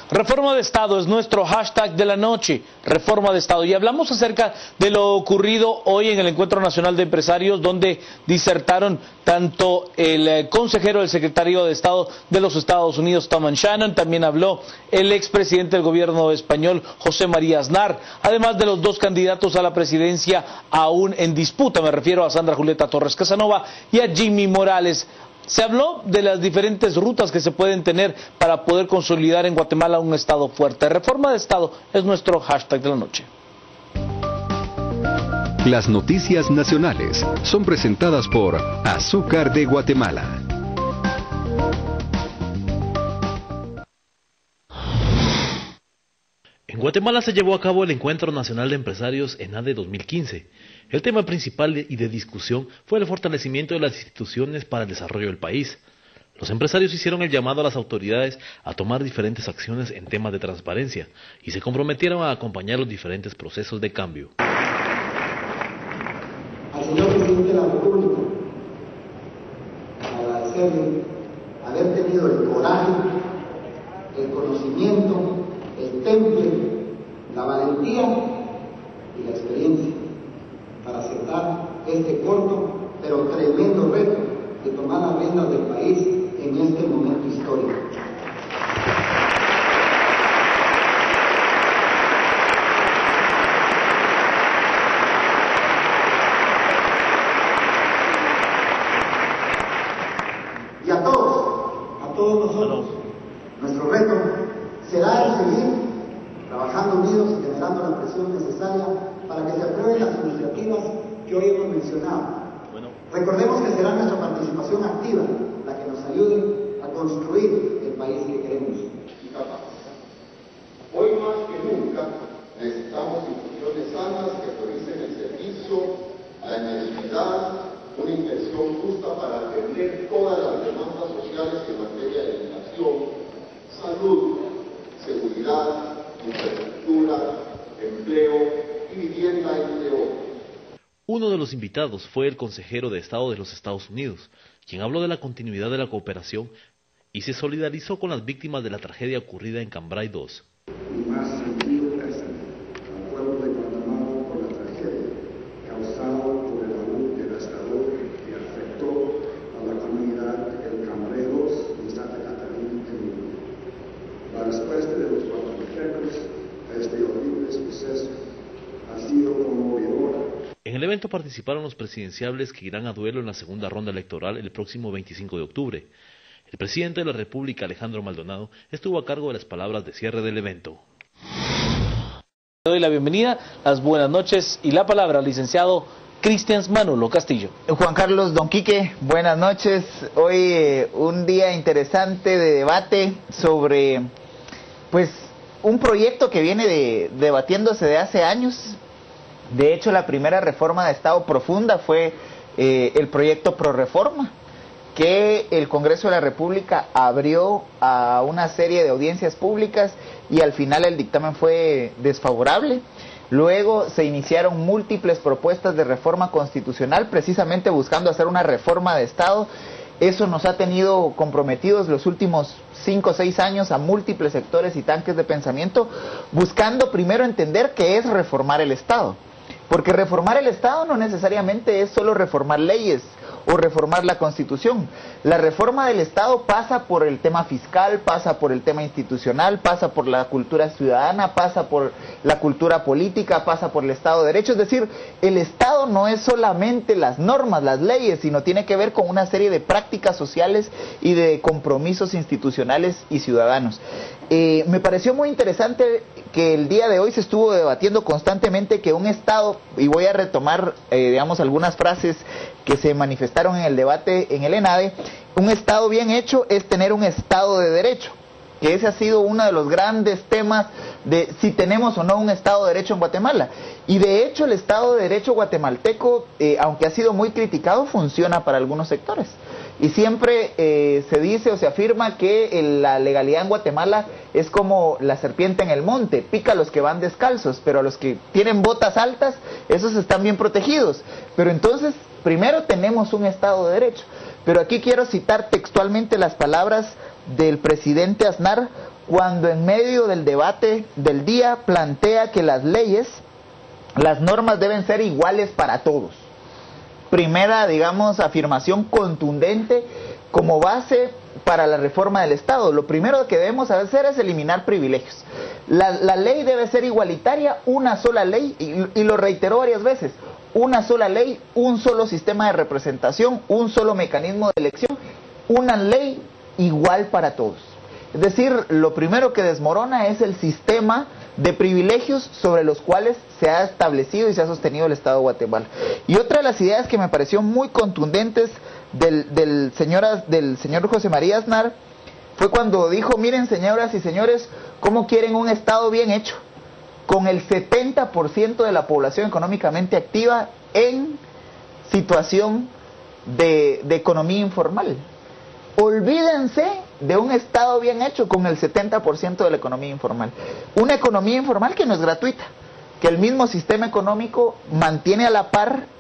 Reforma de Estado es nuestro hashtag de la noche, Reforma de Estado. Y hablamos acerca de lo ocurrido hoy en el Encuentro Nacional de Empresarios, donde disertaron tanto el consejero del secretario de Estado de los Estados Unidos, Tom Shannon, también habló el expresidente del gobierno español, José María Aznar, además de los dos candidatos a la presidencia aún en disputa, me refiero a Sandra Julieta Torres Casanova y a Jimmy Morales. Se habló de las diferentes rutas que se pueden tener para poder consolidar en Guatemala un Estado fuerte. Reforma de Estado es nuestro hashtag de la noche. Las noticias nacionales son presentadas por Azúcar de Guatemala. En Guatemala se llevó a cabo el Encuentro Nacional de Empresarios ENADE 2015. El tema principal y de discusión fue el fortalecimiento de las instituciones para el desarrollo del país. Los empresarios hicieron el llamado a las autoridades a tomar diferentes acciones en temas de transparencia y se comprometieron a acompañar los diferentes procesos de cambio. Al señor presidente de la República, agradecerle haber tenido el coraje, el conocimiento, el temple, la valentía y la experiencia para aceptar este corto pero tremendo reto de tomar las riendas del país en este momento histórico. Y a todos nosotros, nuestro reto será el seguir trabajando unidos y generando la presión necesaria para que se aprueben las iniciativas que hoy hemos mencionado. Recordemos que será nuestra participación activa la que nos ayude a construir el país que queremos. Hoy más que nunca necesitamos instituciones sanas que prioricen el servicio, la necesidad, una inversión justa para atender todas las demandas sociales en materia de educación, salud, seguridad, infraestructura, empleo y vivienda, entre otros. Uno de los invitados fue el consejero de Estado de los Estados Unidos, quien habló de la continuidad de la cooperación y se solidarizó con las víctimas de la tragedia ocurrida en Cambrai 2. Mi más sentido pésame al pueblo de Guatemala por la tragedia causada por el abuso devastador que afectó a la comunidad del Cambrai 2 y Santa Catarina en Uruguay. La respuesta de los guatemaltecos a este horrible suceso ha sido conmovedora. En el evento participaron los presidenciables que irán a duelo en la segunda ronda electoral el próximo 25 de octubre. El presidente de la República, Alejandro Maldonado, estuvo a cargo de las palabras de cierre del evento. Le doy la bienvenida, las buenas noches y la palabra al licenciado Cristian Manolo Castillo. Juan Carlos, don Quique, buenas noches. Hoy un día interesante de debate sobre un proyecto que viene debatiéndose de hace años. De hecho, la primera reforma de Estado profunda fue el proyecto Proreforma, que el Congreso de la República abrió a una serie de audiencias públicas y al final el dictamen fue desfavorable. Luego se iniciaron múltiples propuestas de reforma constitucional, precisamente buscando hacer una reforma de Estado. Eso nos ha tenido comprometidos los últimos 5 o 6 años a múltiples sectores y tanques de pensamiento, buscando primero entender qué es reformar el Estado. Porque reformar el Estado no necesariamente es solo reformar leyes o reformar la Constitución. La reforma del Estado pasa por el tema fiscal, pasa por el tema institucional, pasa por la cultura ciudadana, pasa por la cultura política, pasa por el Estado de Derecho. Es decir, el Estado no es solamente las normas, las leyes, sino tiene que ver con una serie de prácticas sociales y de compromisos institucionales y ciudadanos. Me pareció muy interesante que el día de hoy se estuvo debatiendo constantemente que un Estado, y voy a retomar algunas frases que se manifestaron en el debate en el ENADE, un Estado bien hecho es tener un Estado de Derecho, que ese ha sido uno de los grandes temas de si tenemos o no un Estado de Derecho en Guatemala. Y de hecho el Estado de Derecho guatemalteco, aunque ha sido muy criticado, funciona para algunos sectores. Y siempre se dice o se afirma que la legalidad en Guatemala es como la serpiente en el monte, pica a los que van descalzos, pero a los que tienen botas altas, esos están bien protegidos. Pero entonces, primero tenemos un Estado de Derecho. Pero aquí quiero citar textualmente las palabras del presidente Aznar cuando en medio del debate del día plantea que las leyes, las normas deben ser iguales para todos. Primera, digamos, afirmación contundente como base para la reforma del Estado. Lo primero que debemos hacer es eliminar privilegios. La ley debe ser igualitaria, una sola ley, y lo reiteró varias veces, una sola ley, un solo sistema de representación, un solo mecanismo de elección, una ley igual para todos. Es decir, lo primero que desmorona es el sistema de privilegios sobre los cuales se ha establecido y se ha sostenido el Estado de Guatemala. Y otra de las ideas que me pareció muy contundentes del señor José María Aznar fue cuando dijo: miren, señoras y señores, cómo quieren un Estado bien hecho, con el 70% de la población económicamente activa en situación de economía informal. Olvídense de un Estado bien hecho con el 70% de la economía informal. Una economía informal que no es gratuita, que el mismo sistema económico mantiene a la par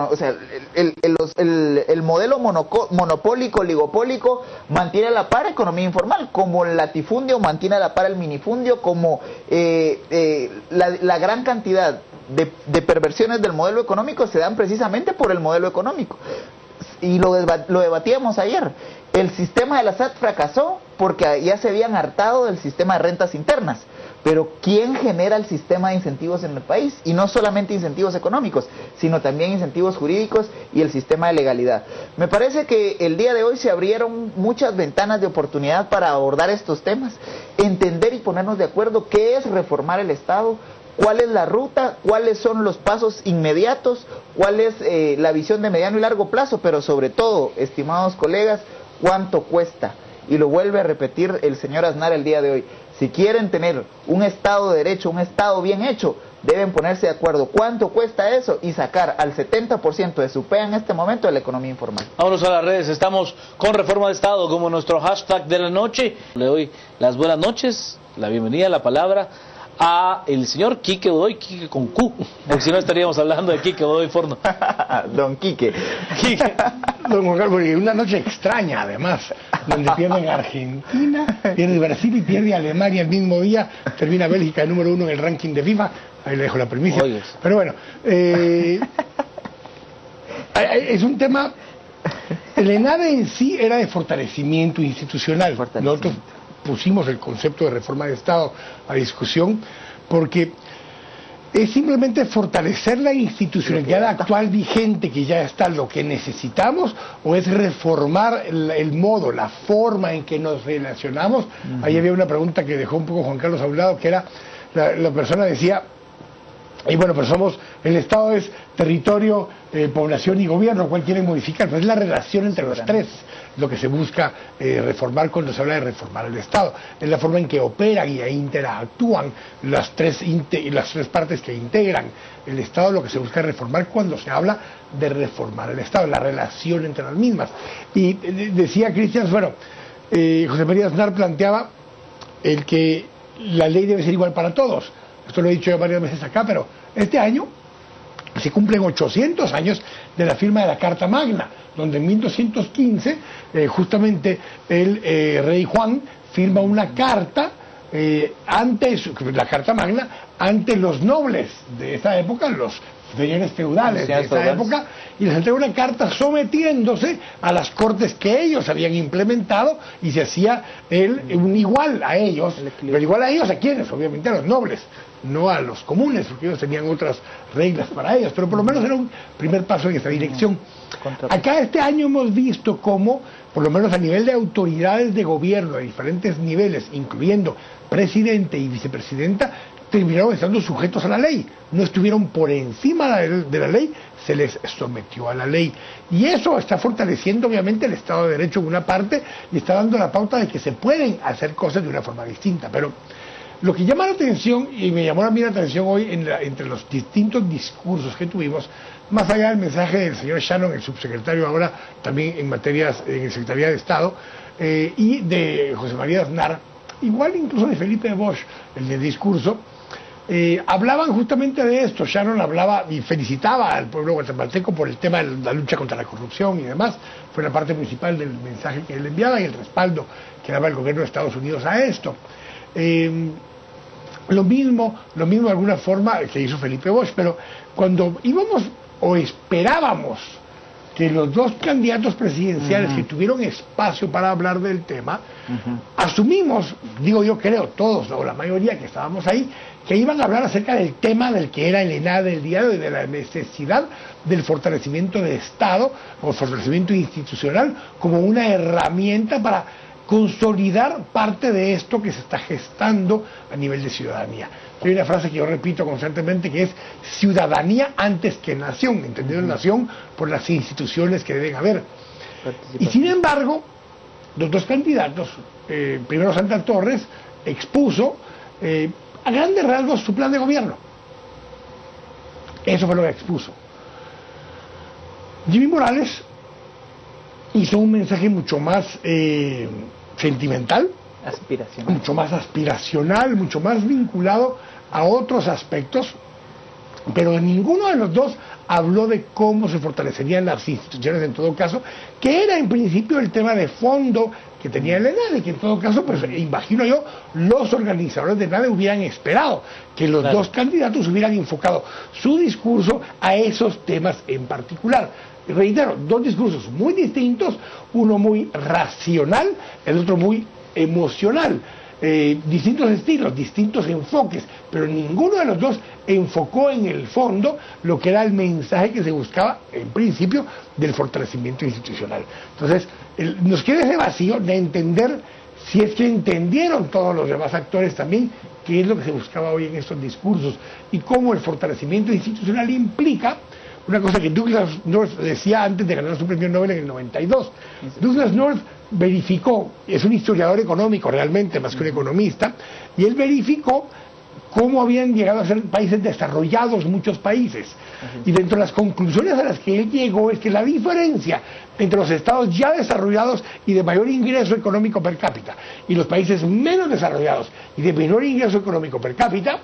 o sea, el modelo monopólico, oligopólico, mantiene a la par economía informal, como el latifundio mantiene a la par el minifundio, como la gran cantidad de perversiones del modelo económico se dan precisamente por el modelo económico. Y lo debatíamos ayer. El sistema de la SAT fracasó porque ya se habían hartado del sistema de rentas internas. Pero ¿quién genera el sistema de incentivos en el país? Y no solamente incentivos económicos, sino también incentivos jurídicos y el sistema de legalidad. Me parece que el día de hoy se abrieron muchas ventanas de oportunidad para abordar estos temas, entender y ponernos de acuerdo qué es reformar el Estado, cuál es la ruta, cuáles son los pasos inmediatos, cuál es la visión de mediano y largo plazo, pero sobre todo, estimados colegas, cuánto cuesta. Y lo vuelve a repetir el señor Aznar el día de hoy. Si quieren tener un Estado de Derecho, un Estado bien hecho, deben ponerse de acuerdo cuánto cuesta eso y sacar al 70% de su PEA en este momento de la economía informal. Vámonos a las redes, estamos con Reforma de Estado como nuestro hashtag de la noche. Le doy las buenas noches, la bienvenida, la palabra a el señor Quique Godoy, Quique con Q, porque si no estaríamos hablando de Quique Godoy Forno. Don Quique. Don Juan Carlos, una noche extraña además, donde pierden Argentina, pierde Brasil y pierde Alemania el mismo día, termina Bélgica el número 1 en el ranking de FIFA, ahí le dejo la primicia. Oyes. Pero bueno, es un tema, el ENADE en sí era de fortalecimiento institucional. Nosotros pusimos el concepto de reforma de Estado a discusión porque es simplemente fortalecer la institucionalidad actual vigente que ya está, lo que necesitamos, o es reformar el modo, la forma en que nos relacionamos. Ahí había una pregunta que dejó un poco Juan Carlos a un lado, que era, la persona decía, y bueno, pero el Estado es territorio, población y gobierno, ¿cuál quieren modificar? Pues es la relación entre los tres lo que se busca reformar cuando se habla de reformar el Estado. Es la forma en que operan y interactúan las tres partes que integran el Estado, lo que se busca reformar cuando se habla de reformar el Estado, la relación entre las mismas. Y decía Cristian, bueno, José María Aznar planteaba el que la ley debe ser igual para todos. Esto lo he dicho ya varias veces acá, pero este año se cumplen 800 años de la firma de la Carta Magna, donde en 1215 justamente el rey Juan firma una carta la Carta Magna ante los nobles de esa época, los señores feudales de esa época, y les entrega una carta sometiéndose a las cortes que ellos habían implementado, y se hacía él un igual a ellos, pero igual a ellos, ¿a quiénes? Obviamente a los nobles, no a los comunes, porque ellos tenían otras reglas para ellos, pero por lo menos era un primer paso en esa dirección. Acá este año hemos visto cómo, por lo menos a nivel de autoridades de gobierno de diferentes niveles, incluyendo presidente y vicepresidenta, terminaron estando sujetos a la ley, no estuvieron por encima de la ley, se les sometió a la ley. Y eso está fortaleciendo obviamente el Estado de Derecho en una parte y está dando la pauta de que se pueden hacer cosas de una forma distinta. Pero lo que llama la atención, y me llamó a mí la atención hoy entre los distintos discursos que tuvimos, más allá del mensaje del señor Shannon, el subsecretario ahora también en materias, en el Secretaría de Estado, y de José María Aznar, igual incluso de Felipe Bosch, el del discurso, hablaban justamente de esto. Sharon hablaba y felicitaba al pueblo guatemalteco por el tema de la lucha contra la corrupción y demás. Fue la parte principal del mensaje que él enviaba y el respaldo que daba el gobierno de Estados Unidos a esto. Lo mismo de alguna forma que hizo Felipe Bosch, pero cuando íbamos o esperábamos que los dos candidatos presidenciales que tuvieron espacio para hablar del tema, asumimos, digo yo creo, todos o la mayoría que estábamos ahí, que iban a hablar acerca del tema del que era el ENADE del día de hoy, de la necesidad del fortalecimiento del Estado o fortalecimiento institucional como una herramienta para consolidar parte de esto que se está gestando a nivel de ciudadanía. Hay una frase que yo repito constantemente que es ciudadanía antes que nación, entendiendo nación por las instituciones que deben haber. Y sin embargo, los dos candidatos, primero Santa Torres, expuso a grandes rasgos su plan de gobierno. Eso fue lo que expuso. Jimmy Morales hizo un mensaje mucho más sentimental, mucho más aspiracional, mucho más vinculado a otros aspectos, pero ninguno de los dos habló de cómo se fortalecerían las instituciones en todo caso, que era en principio el tema de fondo que tenía el ENADE, que en todo caso, pues imagino yo, los organizadores del ENADE hubieran esperado que los dos candidatos hubieran enfocado su discurso a esos temas en particular. Reitero, dos discursos muy distintos, uno muy racional, el otro muy emocional, distintos estilos, distintos enfoques, pero ninguno de los dos enfocó en el fondo lo que era el mensaje que se buscaba en principio del fortalecimiento institucional. Entonces, nos queda ese vacío de entender si es que entendieron todos los demás actores también qué es lo que se buscaba hoy en estos discursos y cómo el fortalecimiento institucional implica una cosa que Douglas North decía antes de ganar su premio Nobel en el 92. Douglas North verificó, es un historiador económico realmente, más que un economista, y él verificó cómo habían llegado a ser países desarrollados muchos países. Y dentro de las conclusiones a las que él llegó es que la diferencia entre los estados ya desarrollados y de mayor ingreso económico per cápita y los países menos desarrollados y de menor ingreso económico per cápita,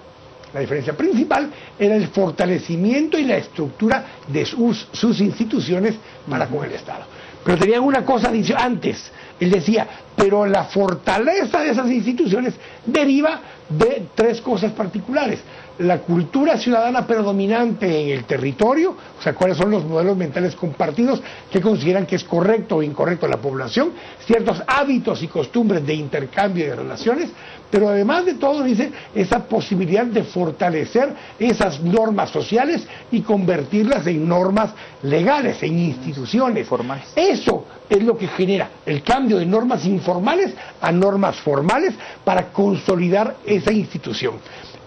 la diferencia principal era el fortalecimiento y la estructura de sus instituciones para con el Estado. Pero tenían una cosa antes, él decía, pero la fortaleza de esas instituciones deriva de tres cosas particulares. La cultura ciudadana predominante en el territorio, o sea, cuáles son los modelos mentales compartidos que consideran que es correcto o incorrecto la población, ciertos hábitos y costumbres de intercambio y de relaciones, pero además de todo, dice, esa posibilidad de fortalecer esas normas sociales y convertirlas en normas legales, en instituciones formales. Eso es lo que genera el cambio de normas informales a normas formales para consolidar esa institución.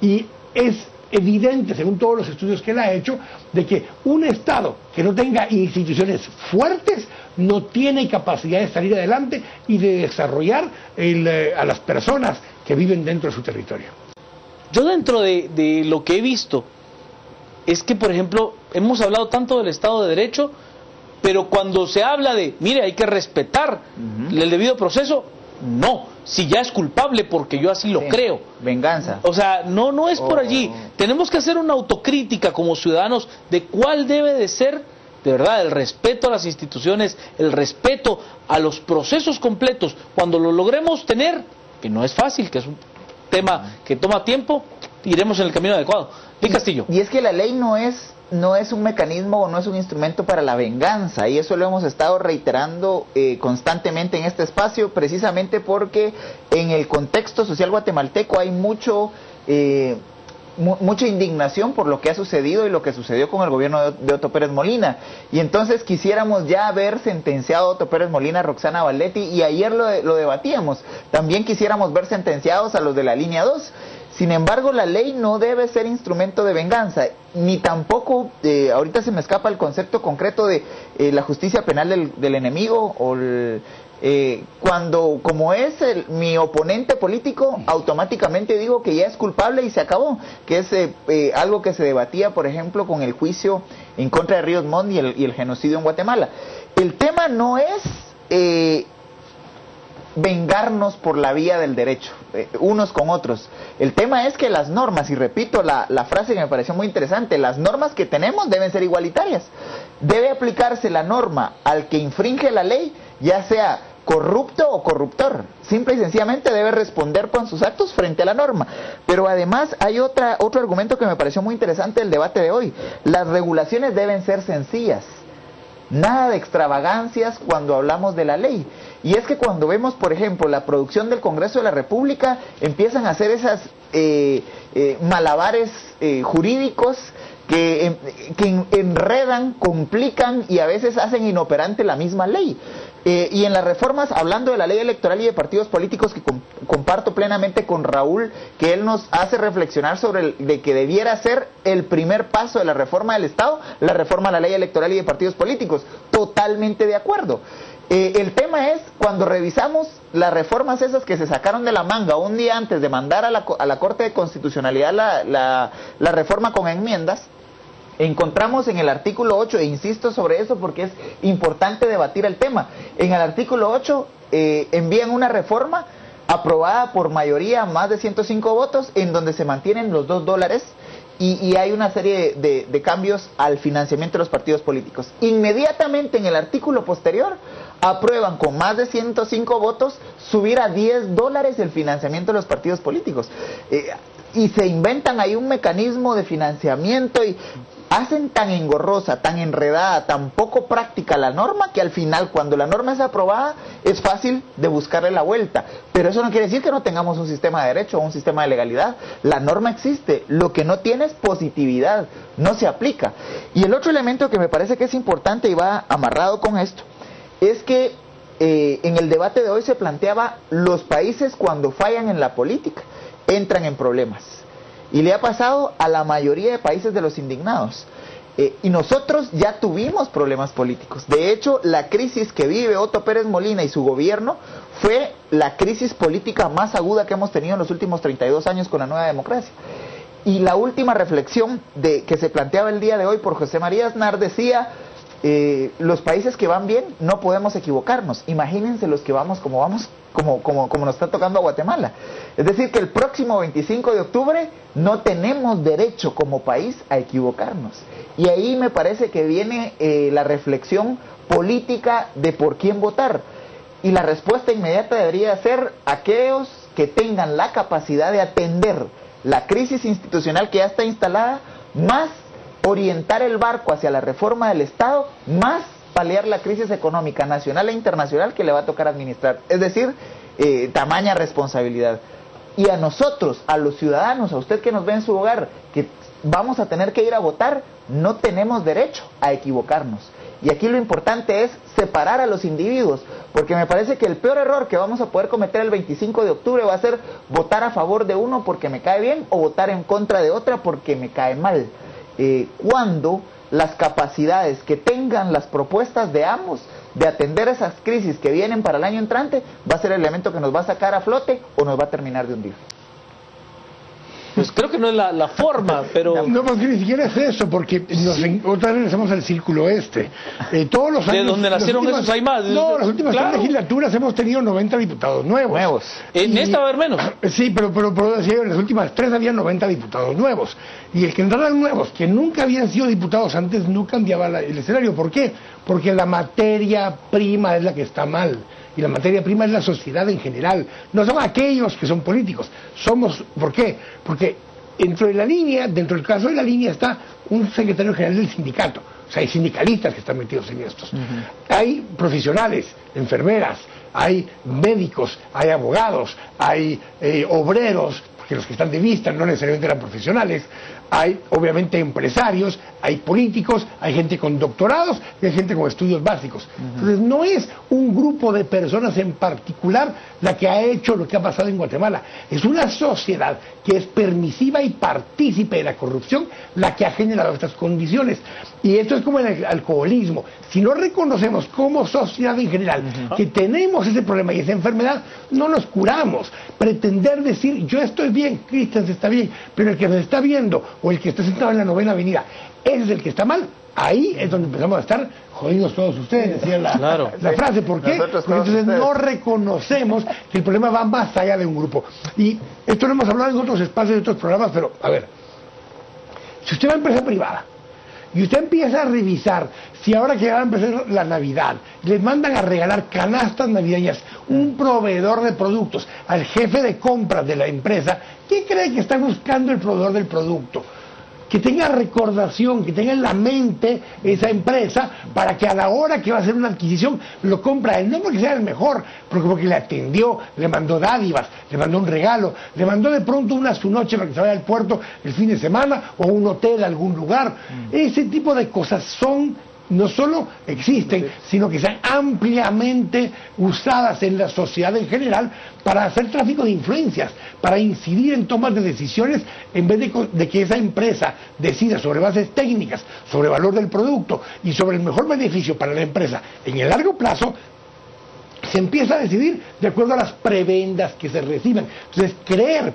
Y es evidente, según todos los estudios que él ha hecho, de que un Estado que no tenga instituciones fuertes no tiene capacidad de salir adelante y de desarrollar a las personas que viven dentro de su territorio. Yo dentro de lo que he visto es que, por ejemplo, hemos hablado tanto del Estado de Derecho, pero cuando se habla de, mire, hay que respetar el debido proceso, no, si ya es culpable porque yo así lo creo. Venganza. O sea, no es por allí. Tenemos que hacer una autocrítica como ciudadanos de cuál debe de ser, de verdad, el respeto a las instituciones, el respeto a los procesos completos. Cuando lo logremos tener, que no es fácil, que es un tema que toma tiempo, iremos en el camino adecuado. Di Castillo. Y es que la ley no es un mecanismo o no es un instrumento para la venganza, y eso lo hemos estado reiterando constantemente en este espacio, precisamente porque en el contexto social guatemalteco hay mucha indignación por lo que ha sucedido y lo que sucedió con el gobierno de Otto Pérez Molina, y entonces quisiéramos ya ver sentenciado a Otto Pérez Molina, Roxana Valdetti, y ayer lo debatíamos, también quisiéramos ver sentenciados a los de la línea 2. Sin embargo, la ley no debe ser instrumento de venganza, ni tampoco, ahorita se me escapa el concepto concreto de la justicia penal del enemigo, o cuando, como es mi oponente político, automáticamente digo que ya es culpable y se acabó, que es algo que se debatía, por ejemplo, con el juicio en contra de Ríos Montt y el genocidio en Guatemala. El tema no es vengarnos por la vía del derecho. unos con otros. El tema es que las normas, y repito la frase que me pareció muy interesante, las normas que tenemos deben ser igualitarias. Debe aplicarse la norma al que infringe la ley, ya sea corrupto o corruptor. Simple y sencillamente debe responder con sus actos frente a la norma. Pero además hay otro argumento que me pareció muy interesante del debate de hoy. Las regulaciones deben ser sencillas. Nada de extravagancias cuando hablamos de la ley. Y es que cuando vemos, por ejemplo, la producción del Congreso de la República, empiezan a hacer esas malabares jurídicos que enredan, complican y a veces hacen inoperante la misma ley. Y en las reformas, hablando de la ley electoral y de partidos políticos, que comparto plenamente con Raúl, que él nos hace reflexionar sobre de que debiera ser el primer paso de la reforma del Estado, la reforma a la ley electoral y de partidos políticos. Totalmente de acuerdo. El tema es, cuando revisamos las reformas esas que se sacaron de la manga un día antes de mandar a la Corte de Constitucionalidad la reforma con enmiendas, encontramos en el artículo 8, e insisto sobre eso porque es importante debatir el tema, en el artículo 8 envían una reforma aprobada por mayoría, más de 105 votos, en donde se mantienen los $2 y hay una serie de cambios al financiamiento de los partidos políticos. Inmediatamente en el artículo posterior aprueban con más de 105 votos subir a $10 el financiamiento de los partidos políticos. Y se inventan ahí un mecanismo de financiamiento y hacen tan engorrosa, tan enredada, tan poco práctica la norma, que al final, cuando la norma es aprobada, es fácil de buscarle la vuelta. Pero eso no quiere decir que no tengamos un sistema de derecho o un sistema de legalidad. La norma existe, lo que no tiene es positividad, no se aplica. Y el otro elemento que me parece que es importante y va amarrado con esto, es que en el debate de hoy se planteaba los países cuando fallan en la política, entran en problemas. Y le ha pasado a la mayoría de países de los indignados. Y nosotros ya tuvimos problemas políticos. De hecho, la crisis que vive Otto Pérez Molina y su gobierno fue la crisis política más aguda que hemos tenido en los últimos 32 años con la nueva democracia. Y la última reflexión que se planteaba el día de hoy por José María Aznar decía: los países que van bien no podemos equivocarnos. Imagínense los que vamos como nos está tocando a Guatemala. Es decir, que el próximo 25 de octubre no tenemos derecho como país a equivocarnos. Y ahí me parece que viene la reflexión política de por quién votar. Y la respuesta inmediata debería ser aquellos que tengan la capacidad de atender la crisis institucional que ya está instalada, más orientar el barco hacia la reforma del Estado, más paliar la crisis económica nacional e internacional que le va a tocar administrar. Es decir, tamaña responsabilidad. Y a nosotros, a los ciudadanos, a usted que nos ve en su hogar, que vamos a tener que ir a votar, no tenemos derecho a equivocarnos. Y aquí lo importante es separar a los individuos, porque me parece que el peor error que vamos a poder cometer el 25 de octubre va a ser votar a favor de uno porque me cae bien o votar en contra de otra porque me cae mal. Cuando las capacidades que tengan las propuestas de ambos de atender esas crisis que vienen para el año entrante va a ser el elemento que nos va a sacar a flote o nos va a terminar de hundir. Pues creo que no es la forma, pero... No, porque ni siquiera es eso, porque otra vez regresamos al círculo todos los años... De donde nacieron esos hay más. No, las últimas tres legislaturas hemos tenido 90 diputados nuevos. En esta va a haber menos. Sí, pero en las últimas tres había 90 diputados nuevos. Y el que entraran nuevos, que nunca habían sido diputados antes, no cambiaba el escenario. ¿Por qué? Porque la materia prima es la que está mal. Y la materia prima es la sociedad en general. No son aquellos que son políticos. ¿Por qué? Porque dentro del caso de la línea está un secretario general del sindicato. O sea, hay sindicalistas que están metidos en estos. Hay profesionales, enfermeras, hay médicos, hay abogados, hay obreros, porque los que están de vista no necesariamente eran profesionales. Hay obviamente empresarios, hay políticos, hay gente con doctorados y hay gente con estudios básicos. Entonces no es un grupo de personas en particular la que ha hecho lo que ha pasado en Guatemala. Es una sociedad que es permisiva y partícipe de la corrupción la que ha generado estas condiciones. Y esto es como el alcoholismo. Si no reconocemos como sociedad en general que tenemos ese problema y esa enfermedad, no nos curamos. Pretender decir, yo estoy bien, Cristian está bien, pero el que nos está viendo o el que está sentado en la 9ª Avenida, ese es el que está mal, ahí es donde empezamos a estar jodidos todos ustedes, decía la frase. ¿Por qué? Porque entonces no reconocemos que el problema va más allá de un grupo. Y esto lo hemos hablado en otros espacios, en otros programas, pero a ver, si usted va a empresa privada y usted empieza a revisar si ahora que va a empezar la Navidad les mandan a regalar canastas navideñas, un proveedor de productos al jefe de compras de la empresa, ¿qué cree que está buscando el proveedor del producto? Que tenga recordación, que tenga en la mente esa empresa para que a la hora que va a hacer una adquisición lo compra él, no porque sea el mejor, porque le atendió, le mandó dádivas, le mandó un regalo, le mandó de pronto su noche para que se vaya al puerto el fin de semana o a un hotel a algún lugar. Ese tipo de cosas no solo existen, sino que están ampliamente usadas en la sociedad en general para hacer tráfico de influencias, para incidir en tomas de decisiones en vez de que esa empresa decida sobre bases técnicas, sobre valor del producto y sobre el mejor beneficio para la empresa en el largo plazo. Se empieza a decidir de acuerdo a las prebendas que se reciben. Entonces,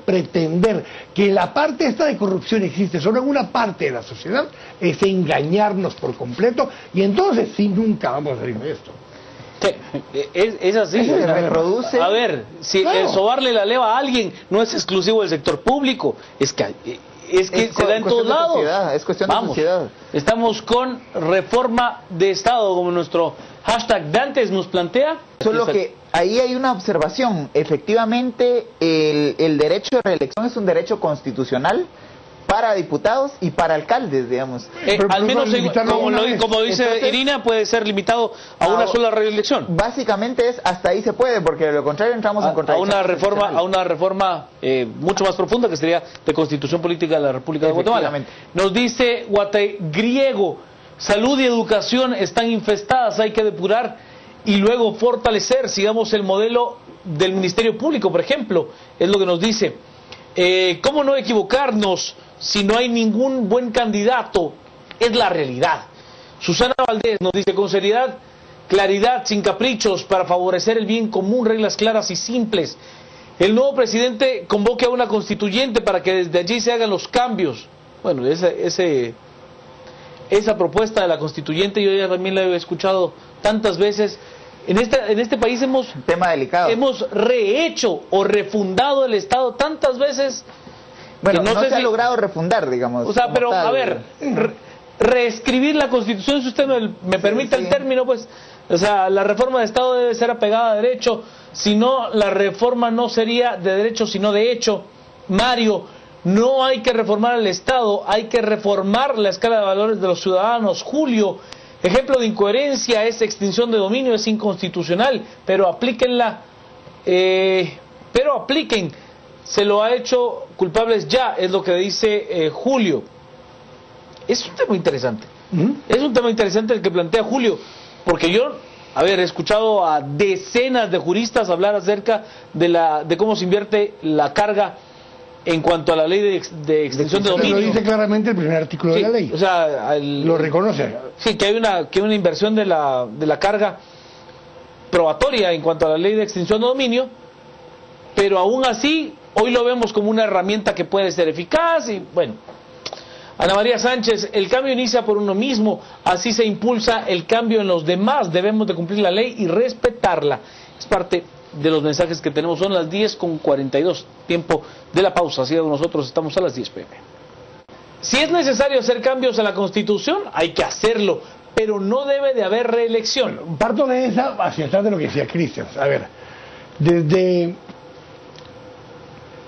pretender que la parte esta de corrupción existe solo en una parte de la sociedad es engañarnos por completo, y entonces sí nunca vamos a salir de esto. Es así. Se reproduce. A ver, si el sobarle la leva a alguien no es exclusivo del sector público, es que se da en todos lados. Es cuestión de sociedad. Estamos con reforma de Estado, como nuestro hashtag de antes nos plantea. Solo que ahí hay una observación. Efectivamente, el derecho de reelección es un derecho constitucional para diputados y para alcaldes, digamos. Al menos, como dice entonces, Irina, puede ser limitado a una sola reelección. Básicamente hasta ahí se puede, porque de lo contrario entramos en contradicción. A una reforma mucho más profunda, que sería de Constitución Política de la República de Guatemala. Nos dice Griego, salud y educación están infestadas, hay que depurar y luego fortalecer. Sigamos el modelo del Ministerio Público, por ejemplo, es lo que nos dice. ¿Cómo no equivocarnos si no hay ningún buen candidato? Es la realidad. Susana Valdés nos dice, con seriedad, claridad, sin caprichos, para favorecer el bien común, reglas claras y simples. El nuevo presidente convoque a una constituyente para que desde allí se hagan los cambios. Bueno, esa propuesta de la constituyente yo ya también la he escuchado tantas veces. En este país tema delicado. Hemos rehecho o refundado el Estado tantas veces. Bueno, no se ha logrado refundar, digamos. O sea, pero tal, a ver, reescribir la Constitución, si usted me permite el término, pues, o sea, la reforma de Estado debe ser apegada a derecho, si no, la reforma no sería de derecho, sino de hecho. Mario, no hay que reformar el Estado, hay que reformar la escala de valores de los ciudadanos. Julio, ejemplo de incoherencia es extinción de dominio, es inconstitucional, pero aplíquenla, se lo ha hecho culpables ya, es lo que dice Julio. Es un tema interesante, es un tema interesante el que plantea Julio, porque yo, he escuchado a decenas de juristas hablar acerca de cómo se invierte la carga en cuanto a la ley de extinción de dominio. Lo dice claramente el primer artículo de la ley. O sea, lo reconoce. Sí, que hay una inversión de la carga probatoria en cuanto a la ley de extinción de dominio, pero aún así, hoy lo vemos como una herramienta que puede ser eficaz y bueno. Ana María Sánchez, el cambio inicia por uno mismo, así se impulsa el cambio en los demás, debemos de cumplir la ley y respetarla. Es parte de los mensajes que tenemos. Son las 10:42, tiempo de la pausa, así que nosotros estamos a las 10 p.m. Si es necesario hacer cambios a la Constitución, hay que hacerlo, pero no debe de haber reelección. Bueno, parto de esa hacia atrás de lo que decía Cristian. A ver, desde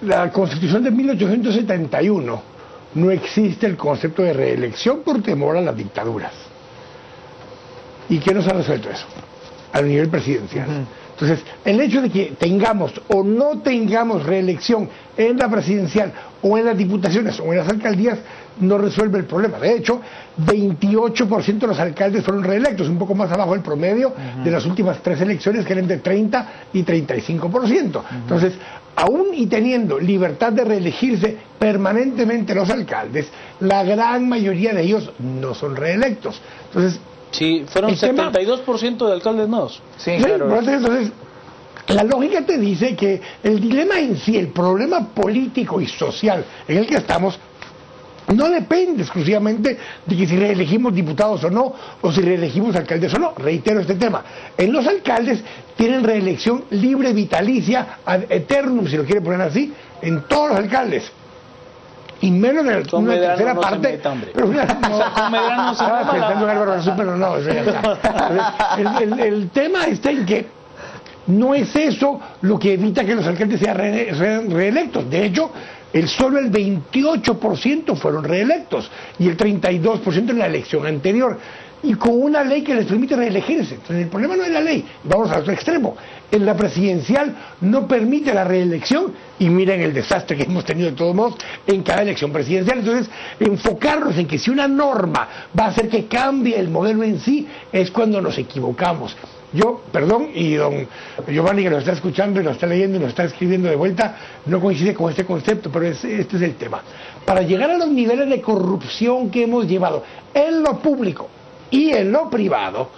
la Constitución de 1871 no existe el concepto de reelección por temor a las dictaduras. ¿Y qué nos ha resuelto eso? A nivel presidencial. Entonces, el hecho de que tengamos o no tengamos reelección en la presidencial o en las diputaciones o en las alcaldías no resuelve el problema. De hecho, 28% de los alcaldes fueron reelectos, un poco más abajo del promedio de las últimas 3 elecciones, que eran de 30 y 35%. Entonces, aún y teniendo libertad de reelegirse permanentemente los alcaldes, la gran mayoría de ellos no son reelectos. Entonces, sí, fueron 72% de alcaldes nuevos. Sí, claro. Entonces, la lógica te dice que el dilema en sí, el problema político y social en el que estamos, no depende exclusivamente de que si reelegimos diputados o no, o si reelegimos alcaldes o no. Reitero este tema. En los alcaldes tienen reelección libre, vitalicia, ad eternum, si lo quiere poner así, en todos los alcaldes. Y menos de una tercera no parte. se meta, hombre. Pero una, Con Medrano no se meta. pensando en Álvaro Arzú, pero no, eso ya está. El tema está en que no es eso lo que evita que los alcaldes sean reelectos. De hecho, solo el 28% fueron reelectos y el 32% en la elección anterior. Y con una ley que les permite reelegirse. Entonces el problema no es la ley, vamos al otro extremo. En la presidencial no permite la reelección y miren el desastre que hemos tenido de todos modos en cada elección presidencial. Entonces enfocarnos en que si una norma va a hacer que cambie el modelo en sí es cuando nos equivocamos. Yo, perdón, y don Giovanni que nos está escuchando y nos está leyendo y nos está escribiendo de vuelta, no coincide con este concepto, pero este es el tema. Para llegar a los niveles de corrupción que hemos llevado en lo público y en lo privado,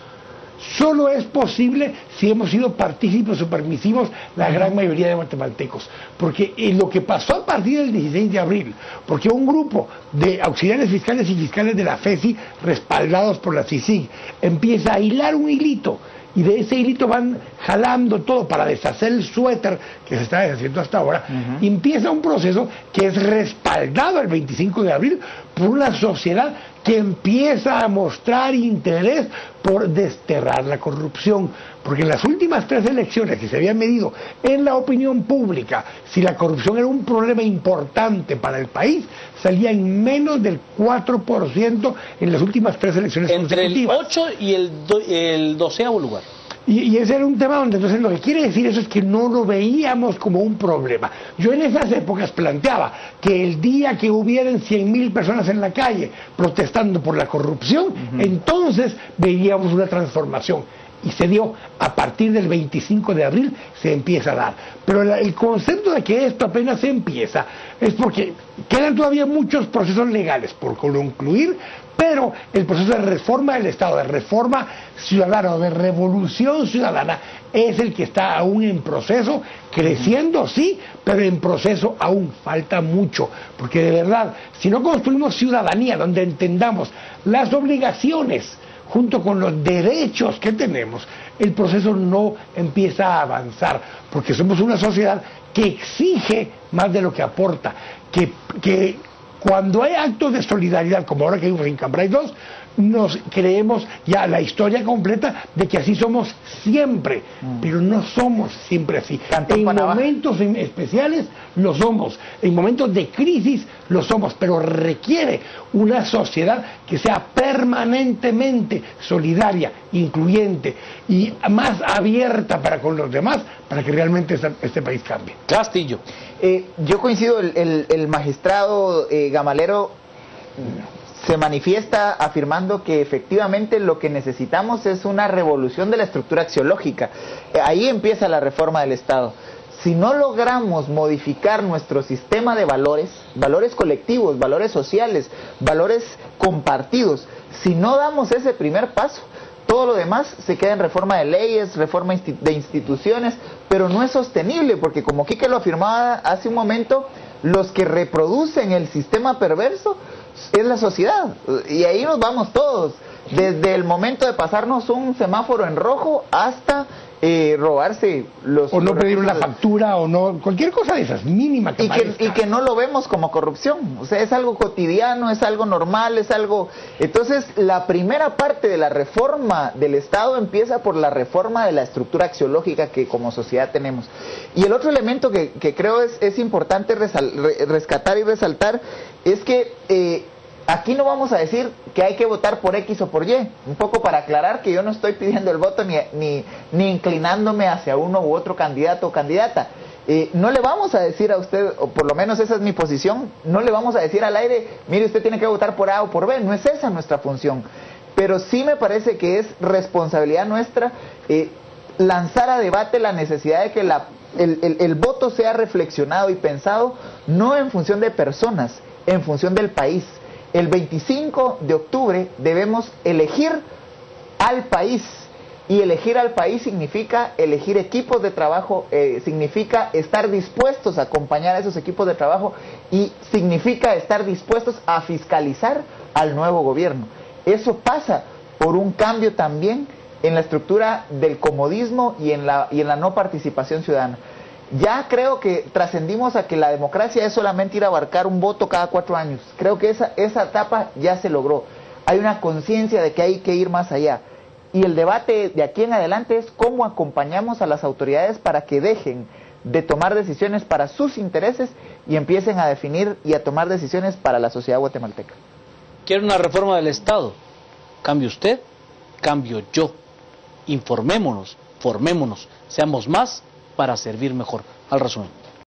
solo es posible si hemos sido partícipes o permisivos la gran mayoría de guatemaltecos. Porque lo que pasó a partir del 16 de abril, porque un grupo de auxiliares fiscales y fiscales de la FESI, respaldados por la CICIG, empieza a hilar un hilito, y de ese hilito van jalando todo para deshacer el suéter que se está deshaciendo hasta ahora, y empieza un proceso que es respaldado el 25 de abril por una sociedad que empieza a mostrar interés por desterrar la corrupción, porque en las últimas 3 elecciones que se habían medido en la opinión pública, si la corrupción era un problema importante para el país, salía en menos del 4% en las últimas 3 elecciones consecutivas. Entre el 8 y el 12º lugar. Y ese era un tema donde entonces lo que quiere decir eso es que no lo veíamos como un problema. Yo en esas épocas planteaba que el día que hubieran 100,000 personas en la calle protestando por la corrupción, entonces veíamos una transformación. Y se dio a partir del 25 de abril, se empieza a dar. Pero el concepto de que esto apenas se empieza es porque quedan todavía muchos procesos legales por concluir, pero el proceso de reforma del Estado, de reforma ciudadana o de revolución ciudadana es el que está aún en proceso, creciendo sí, pero en proceso aún falta mucho, porque de verdad, si no construimos ciudadanía donde entendamos las obligaciones junto con los derechos que tenemos, el proceso no empieza a avanzar, porque somos una sociedad que exige más de lo que aporta, que cuando hay actos de solidaridad, como ahora que vimos en Cambrai 2, nos creemos ya la historia completa de que así somos siempre, pero no somos siempre así. En momentos especiales lo somos, en momentos de crisis lo somos, pero requiere una sociedad que sea permanentemente solidaria, incluyente y más abierta para con los demás, para que realmente este país cambie. Castillo. Yo coincido, el magistrado Gamalero se manifiesta afirmando que efectivamente lo que necesitamos es una revolución de la estructura axiológica. Ahí empieza la reforma del Estado. Si no logramos modificar nuestro sistema de valores, valores colectivos, valores sociales, valores compartidos, si no damos ese primer paso, todo lo demás se queda en reforma de leyes, reforma de instituciones, pero no es sostenible, porque como Quique lo afirmaba hace un momento, los que reproducen el sistema perverso es la sociedad, y ahí nos vamos todos, desde el momento de pasarnos un semáforo en rojo hasta robarse los... O no pedir una factura, o no, cualquier cosa de esas, mínima que y que no lo vemos como corrupción, o sea, es algo cotidiano, es algo normal, es algo... Entonces, la primera parte de la reforma del Estado empieza por la reforma de la estructura axiológica que como sociedad tenemos. Y el otro elemento que creo es importante rescatar y resaltar es que... aquí no vamos a decir que hay que votar por X o por Y, un poco para aclarar que yo no estoy pidiendo el voto ni inclinándome hacia uno u otro candidato o candidata. No le vamos a decir a usted, o por lo menos esa es mi posición, no le vamos a decir al aire, mire, usted tiene que votar por A o por B, no es esa nuestra función. Pero sí me parece que es responsabilidad nuestra lanzar a debate la necesidad de que el voto sea reflexionado y pensado no en función de personas, en función del país. El 25 de octubre debemos elegir al país, Y elegir al país significa elegir equipos de trabajo, significa estar dispuestos a acompañar a esos equipos de trabajo y significa estar dispuestos a fiscalizar al nuevo gobierno. Eso pasa por un cambio también en la estructura del comodismo y en la no participación ciudadana. Ya creo que trascendimos a que la democracia es solamente ir a abarcar un voto cada 4 años. Creo que esa etapa ya se logró. Hay una conciencia de que hay que ir más allá. Y el debate de aquí en adelante es cómo acompañamos a las autoridades para que dejen de tomar decisiones para sus intereses y empiecen a definir y a tomar decisiones para la sociedad guatemalteca. ¿Quiere una reforma del Estado? Cambie usted, cambio yo. Informémonos, formémonos, seamos más para servir mejor. Al resumen.